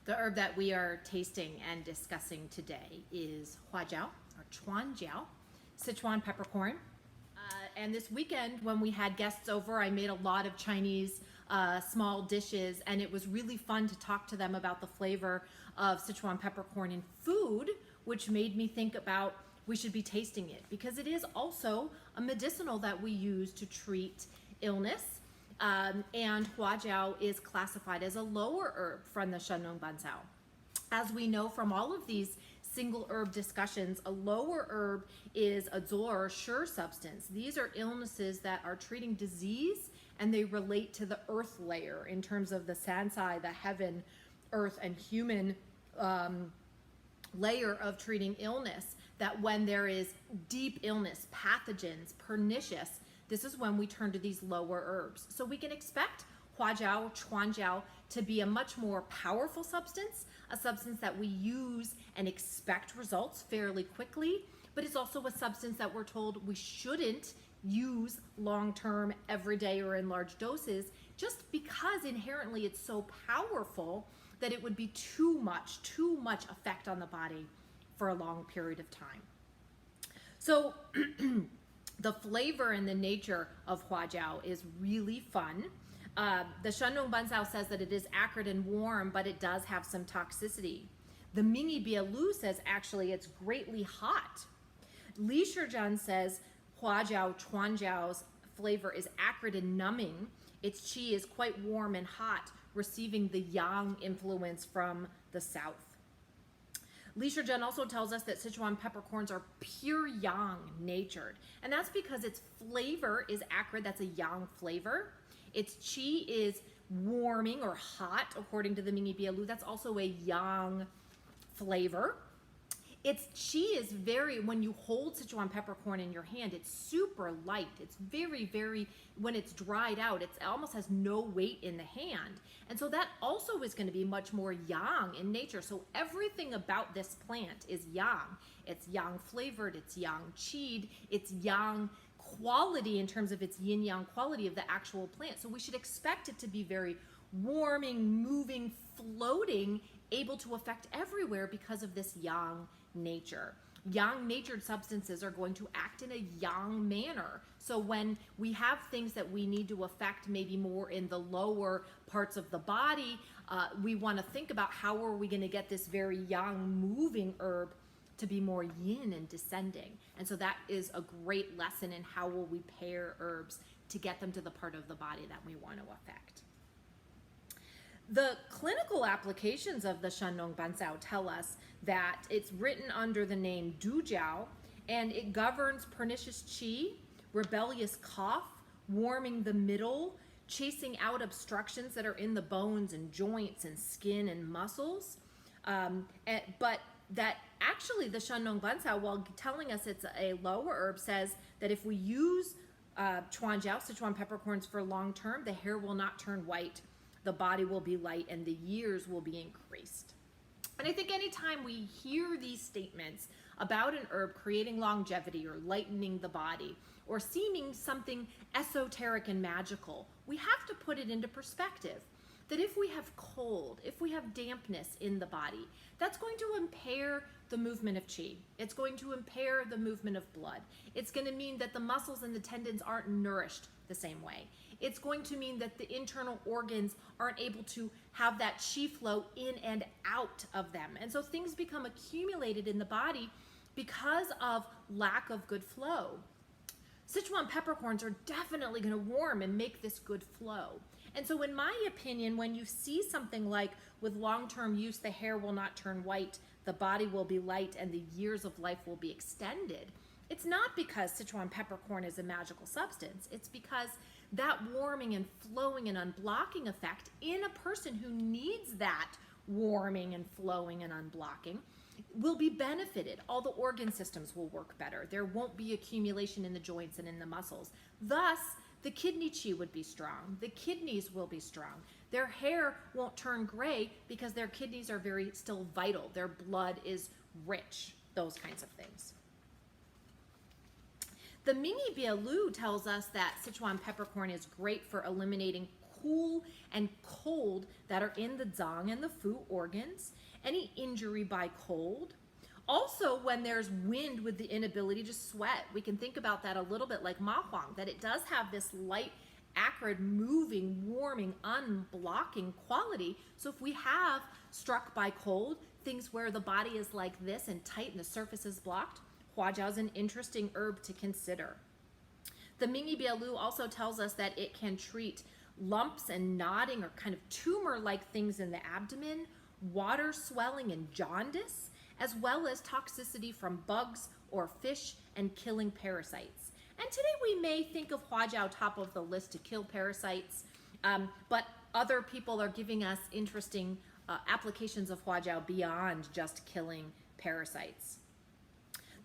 The herb that we are tasting and discussing today is Hua Jiao, or Chuan Jiao, Sichuan peppercorn. And this weekend, when we had guests over, I made a lot of Chinese small dishes, and it was really fun to talk to them about the flavor of Sichuan peppercorn in food, which made me think about we should be tasting it because it is also a medicinal that we use to treat illness. And Hua Jiao is classified as a lower herb from the Shenrong Bancao. As we know from all of these single herb discussions, a lower herb is a zuo, or sure substance. These are illnesses that are treating disease, and they relate to the earth layer in terms of the sansai, the heaven, earth, and human layer of treating illness. That when there is deep illness, pathogens, pernicious, this is when we turn to these lower herbs. So we can expect Hua Jiao, Chuan Jiao to be a much more powerful substance, a substance that we use and expect results fairly quickly, but it's also a substance that we're told we shouldn't use long-term, every day, or in large doses, just because inherently it's so powerful that it would be too much effect on the body for a long period of time. So the flavor and the nature of Hua Jiao is really fun. The Shenrong Bancao says that it is acrid and warm, but it does have some toxicity. The Mingi Bialu says actually it's greatly hot. Li Shizhen says Hua Jiao, Chuan Jiao's flavor is acrid and numbing. Its qi is quite warm and hot, receiving the yang influence from the south. Li Shizhen also tells us that Sichuan peppercorns are pure yang natured, and that's because its flavor is acrid, that's a yang flavor. Its qi is warming or hot, according to the Mingi Bialu, that's also a yang flavor. Its qi is very, when you hold Sichuan peppercorn in your hand, it's super light. It's very, when it's dried out, it almost has no weight in the hand. And so that also is going to be much more yang in nature. So everything about this plant is yang. It's yang flavored, it's yang qi'd, it's yang quality in terms of its yin-yang quality of the actual plant. So we should expect it to be very warming, moving, floating, able to affect everywhere because of this yang nature. Yang natured substances are going to act in a yang manner. So when we have things that we need to affect maybe more in the lower parts of the body, we want to think about how are we going to get this very yang moving herb to be more yin and descending. And so that is a great lesson in how will we pair herbs to get them to the part of the body that we want to affect. The clinical applications of the Shenrong Bancao tell us that it's written under the name Du Jiao, and it governs pernicious qi, rebellious cough, warming the middle, chasing out obstructions that are in the bones and joints and skin and muscles. But that actually the Shenrong Bancao, while telling us it's a lower herb, says that if we use Chuan Jiao, Sichuan peppercorns, for long term, the hair will not turn white, the body will be light, and the years will be increased. And I think anytime we hear these statements about an herb creating longevity or lightening the body or seeming something esoteric and magical, we have to put it into perspective. That if we have cold, if we have dampness in the body, that's going to impair the movement of qi. It's going to impair the movement of blood. It's going to mean that the muscles and the tendons aren't nourished the same way. It's going to mean that the internal organs aren't able to have that qi flow in and out of them. And so things become accumulated in the body because of lack of good flow. Sichuan peppercorns are definitely going to warm and make this good flow. And so in my opinion, when you see something like with long-term use, the hair will not turn white, the body will be light, and the years of life will be extended, it's not because Sichuan peppercorn is a magical substance. It's because that warming and flowing and unblocking effect in a person who needs that warming and flowing and unblocking will be benefited. All the organ systems will work better. There won't be accumulation in the joints and in the muscles. Thus, the kidney qi would be strong. The kidneys will be strong. Their hair won't turn gray because their kidneys are very still vital. Their blood is rich, those kinds of things. The Mingi Bialu tells us that Sichuan peppercorn is great for eliminating cool and cold that are in the zang and the fu organs, any injury by cold. Also, when there's wind with the inability to sweat, we can think about that a little bit like ma huang, that it does have this light, acrid, moving, warming, unblocking quality. So if we have struck by cold, things where the body is like this and tight and the surface is blocked, Hua Jiao is an interesting herb to consider. The Mingi Bialu also tells us that it can treat lumps and knotting or kind of tumor-like things in the abdomen, water swelling and jaundice, as well as toxicity from bugs or fish and killing parasites. And today we may think of Hua Jiao top of the list to kill parasites, but other people are giving us interesting applications of Hua Jiao beyond just killing parasites.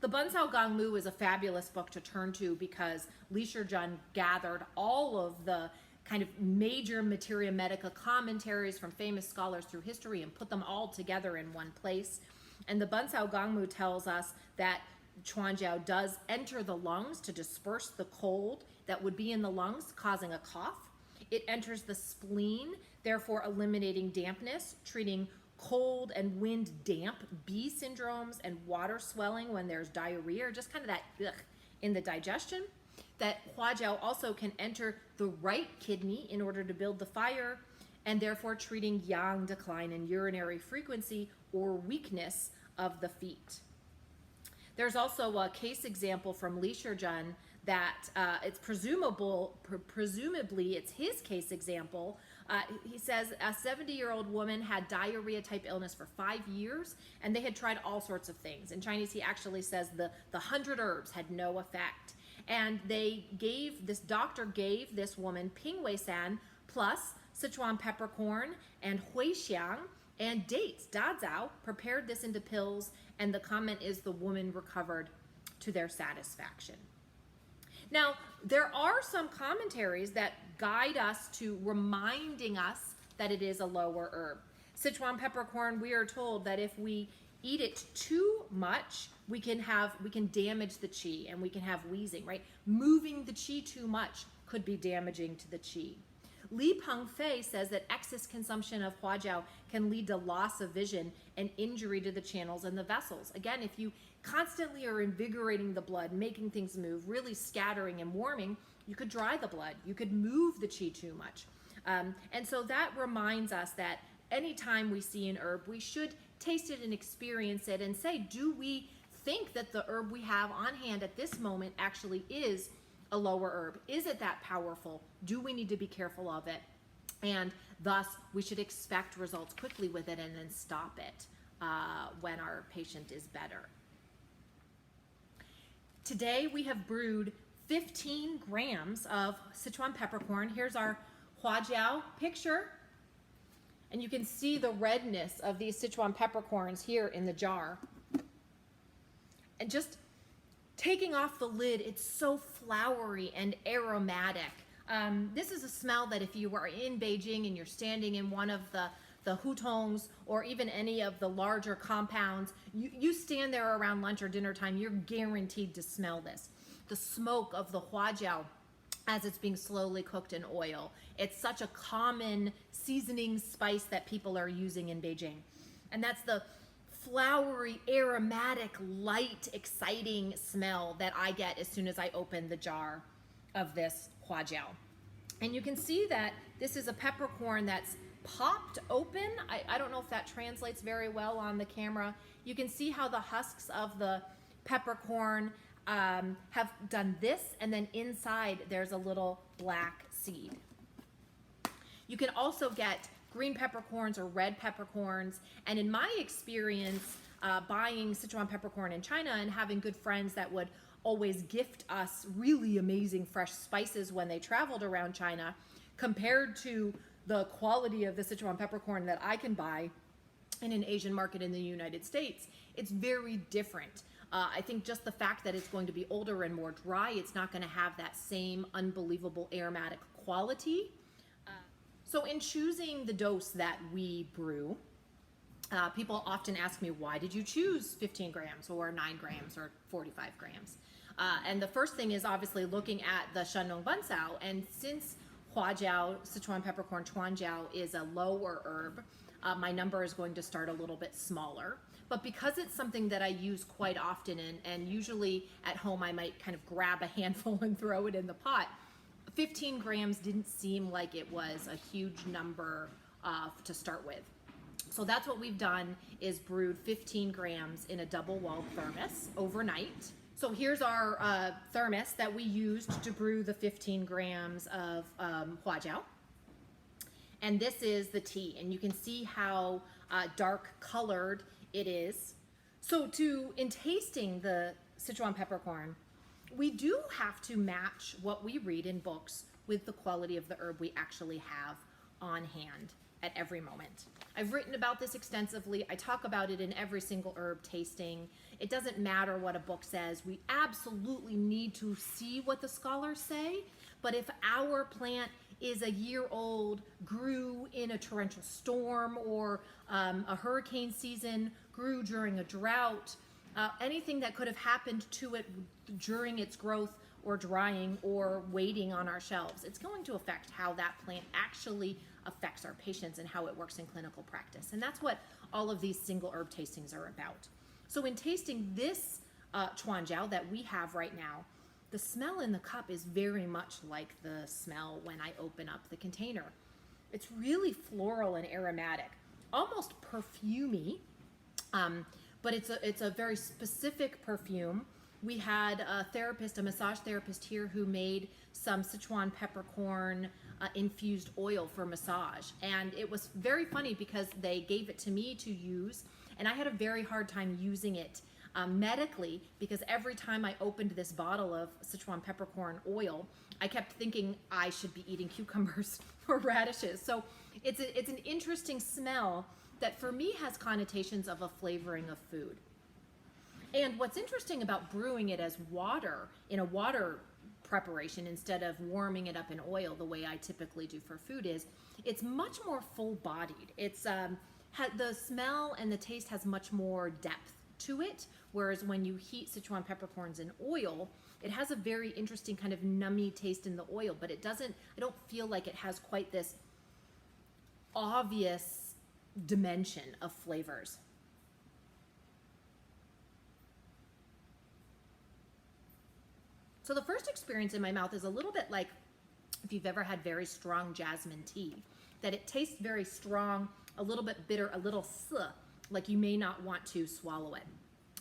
The Buncao Gongmu is a fabulous book to turn to because Li Shizhen gathered all of the kind of major materia medica commentaries from famous scholars through history and put them all together in one place. And the Buncao Gongmu tells us that Chuanjiao does enter the lungs to disperse the cold that would be in the lungs, causing a cough. It enters the spleen, therefore eliminating dampness, treating cold and wind damp B syndromes and water swelling when there's diarrhea, or just kind of that in the digestion. That Hua Jiao also can enter the right kidney in order to build the fire, and therefore treating yang decline in urinary frequency or weakness of the feet. There's also a case example from Li Shizhen that it's presumably it's his case example. He says a 70-year-old woman had diarrhea type illness for 5 years, and they had tried all sorts of things. In Chinese, he actually says the 100 herbs had no effect. And this doctor gave this woman Pingwei San plus Sichuan peppercorn and Huixiang and dates, dazao, prepared this into pills, and the comment is the woman recovered to their satisfaction. Now, there are some commentaries that guide us to reminding us that it is a lower herb. Sichuan peppercorn, we are told that if we eat it too much, we can damage the qi and we can have wheezing, right? Moving the qi too much could be damaging to the qi. Li Pengfei says that excess consumption of Hua Jiao can lead to loss of vision and injury to the channels and the vessels. Again, if you constantly are invigorating the blood, making things move, really scattering and warming, you could dry the blood. You could move the qi too much. And so that reminds us that anytime we see an herb, we should taste it and experience it and say, do we think that the herb we have on hand at this moment actually is a lower herb? Is it that powerful? Do we need to be careful of it? And thus, we should expect results quickly with it and then stop it when our patient is better. Today, we have brewed 15 grams of Sichuan peppercorn. Here's our Hua Jiao picture. And you can see the redness of these Sichuan peppercorns here in the jar. And just taking off the lid, it's so flowery and aromatic. This is a smell that if you are in Beijing and you're standing in one of the hutongs or even any of the larger compounds, you stand there around lunch or dinner time, you're guaranteed to smell this. The smoke of the Hua Jiao as it's being slowly cooked in oil. It's such a common seasoning spice that people are using in Beijing. And that's the flowery, aromatic, light, exciting smell that I get as soon as I open the jar of this Hua Jiao. And you can see that this is a peppercorn that's popped open. I don't know if that translates very well on the camera. You can see how the husks of the peppercorn have done this, and then inside there's a little black seed. You can also get green peppercorns or red peppercorns, and in my experience buying Sichuan peppercorn in China and having good friends that would always gift us really amazing fresh spices when they traveled around China, compared to the quality of the Sichuan peppercorn that I can buy in an Asian market in the United States, it's very different. I think just the fact that it's going to be older and more dry, it's not going to have that same unbelievable aromatic quality. So in choosing the dose that we brew, people often ask me, why did you choose 15 grams or 9 grams or 45 grams? And the first thing is obviously looking at the Shandong Bancao. And since Hua Jiao, Sichuan peppercorn, Chuan Jiao is a lower herb. My number is going to start a little bit smaller. But because it's something that I use quite often, and usually at home I might kind of grab a handful and throw it in the pot, 15 grams didn't seem like it was a huge number to start with. So that's what we've done, is brewed 15 grams in a double-walled thermos overnight. So here's our thermos that we used to brew the 15 grams of Hua Jiao. And this is the tea, and you can see how dark colored it is. So in tasting the Sichuan peppercorn, we do have to match what we read in books with the quality of the herb we actually have on hand at every moment. I've written about this extensively. I talk about it in every single herb tasting. It doesn't matter what a book says. We absolutely need to see what the scholars say. But if our plant is a year old, grew in a torrential storm or a hurricane season, grew during a drought, anything that could have happened to it during its growth or drying or waiting on our shelves, it's going to affect how that plant actually affects our patients and how it works in clinical practice. And that's what all of these single herb tastings are about. So in tasting this Chuan Jiao that we have right now, the smell in the cup is very much like the smell when I open up the container. It's really floral and aromatic, almost perfumey, but it's a very specific perfume. We had a massage therapist here who made some Sichuan peppercorn infused oil for massage. And it was very funny because they gave it to me to use, and I had a very hard time using it medically, because every time I opened this bottle of Sichuan peppercorn oil, I kept thinking I should be eating cucumbers or radishes. So it's an interesting smell that for me has connotations of a flavoring of food. And what's interesting about brewing it as water, in a water preparation instead of warming it up in oil the way I typically do for food, is it's much more full-bodied. It's the smell and the taste has much more depth to it, whereas when you heat Sichuan peppercorns in oil, it has a very interesting kind of nummy taste in the oil, but I don't feel like it has quite this obvious dimension of flavors. So the first experience in my mouth is a little bit like if you've ever had very strong jasmine tea, that it tastes very strong, a little bit bitter, a little like you may not want to swallow it.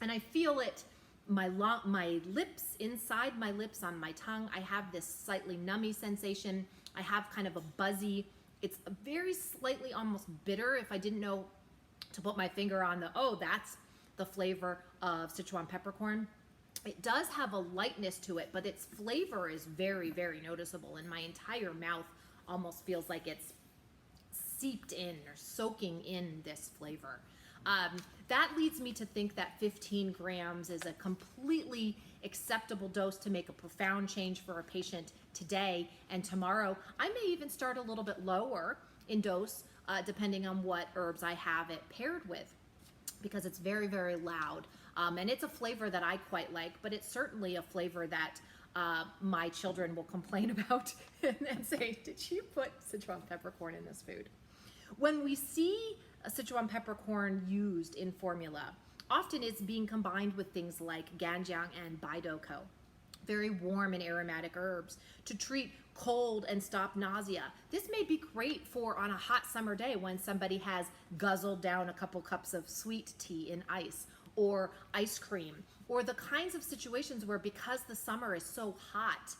And I feel it, my lips, inside my lips, on my tongue, I have this slightly nummy sensation. I have kind of a buzzy, it's a very slightly almost bitter, if I didn't know to put my finger on that's the flavor of Sichuan peppercorn. It does have a lightness to it, but its flavor is very, very noticeable, and my entire mouth almost feels like it's seeped in or soaking in this flavor. That leads me to think that 15 grams is a completely acceptable dose to make a profound change for a patient today and tomorrow. I may even start a little bit lower in dose, depending on what herbs I have it paired with, because it's very, very loud. And it's a flavor that I quite like, but it's certainly a flavor that my children will complain about and say, did you put Sichuan peppercorn in this food? When we see a Sichuan peppercorn used in formula, often it's being combined with things like ganjiang and baidoukou, very warm and aromatic herbs, to treat cold and stop nausea. This may be great for on a hot summer day when somebody has guzzled down a couple cups of sweet tea in ice, or ice cream, or the kinds of situations where, because the summer is so hot,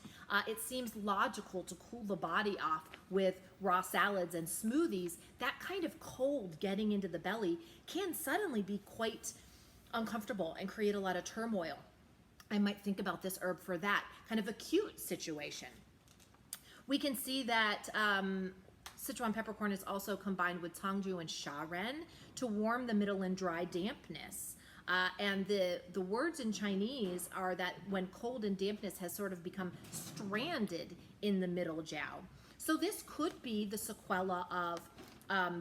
it seems logical to cool the body off with raw salads and smoothies. That kind of cold getting into the belly can suddenly be quite uncomfortable and create a lot of turmoil. I might think about this herb for that kind of acute situation. We can see that Sichuan peppercorn is also combined with Tangju and Sharen to warm the middle and dry dampness. And the words in Chinese are that when cold and dampness has sort of become stranded in the middle jiao. So this could be the sequela of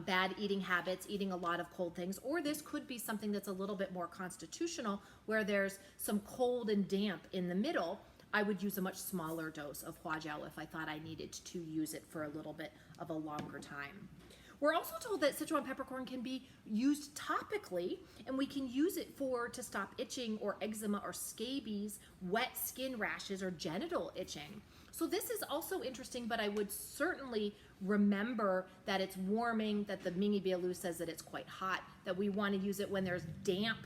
bad eating habits, eating a lot of cold things, or this could be something that's a little bit more constitutional, where there's some cold and damp in the middle, I would use a much smaller dose of Hua Jiao if I thought I needed to use it for a little bit of a longer time. We're also told that Sichuan peppercorn can be used topically, and we can use it to stop itching or eczema or scabies, wet skin rashes, or genital itching. So this is also interesting, but I would certainly remember that it's warming, that the Mingi Bialu says that it's quite hot, that we want to use it when there's damp,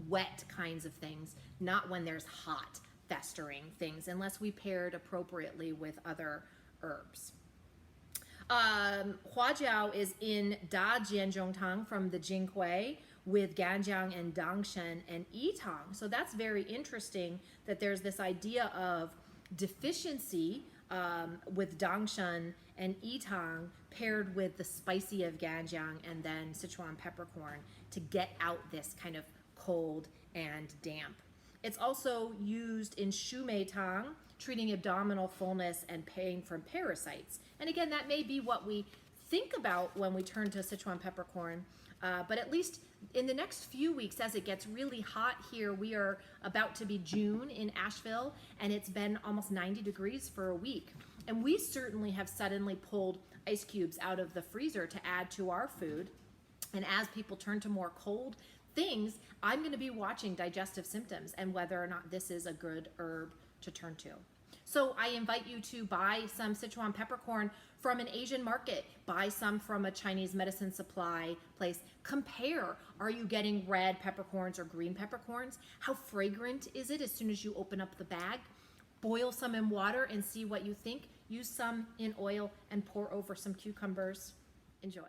wet kinds of things, not when there's hot, festering things, unless we paired appropriately with other herbs. Hua Jiao is in Da Jianzhongtang from the Jin-Huai with Ganjiang and Dangshan and Yitang. So that's very interesting that there's this idea of deficiency with Dangshan and Yitang paired with the spicy of Ganjiang and then Sichuan peppercorn to get out this kind of cold and damp. It's also used in Shu Mei Tang, treating abdominal fullness and pain from parasites. And again, that may be what we think about when we turn to Sichuan peppercorn, but at least in the next few weeks, as it gets really hot here, we are about to be June in Asheville, and it's been almost 90 degrees for a week. And we certainly have suddenly pulled ice cubes out of the freezer to add to our food. And as people turn to more cold things, I'm going to be watching digestive symptoms and whether or not this is a good herb to turn to. So I invite you to buy some Sichuan peppercorn from an Asian market, buy some from a Chinese medicine supply place. Compare, are you getting red peppercorns or green peppercorns? How fragrant is it as soon as you open up the bag? Boil some in water and see what you think. Use some in oil and pour over some cucumbers. Enjoy.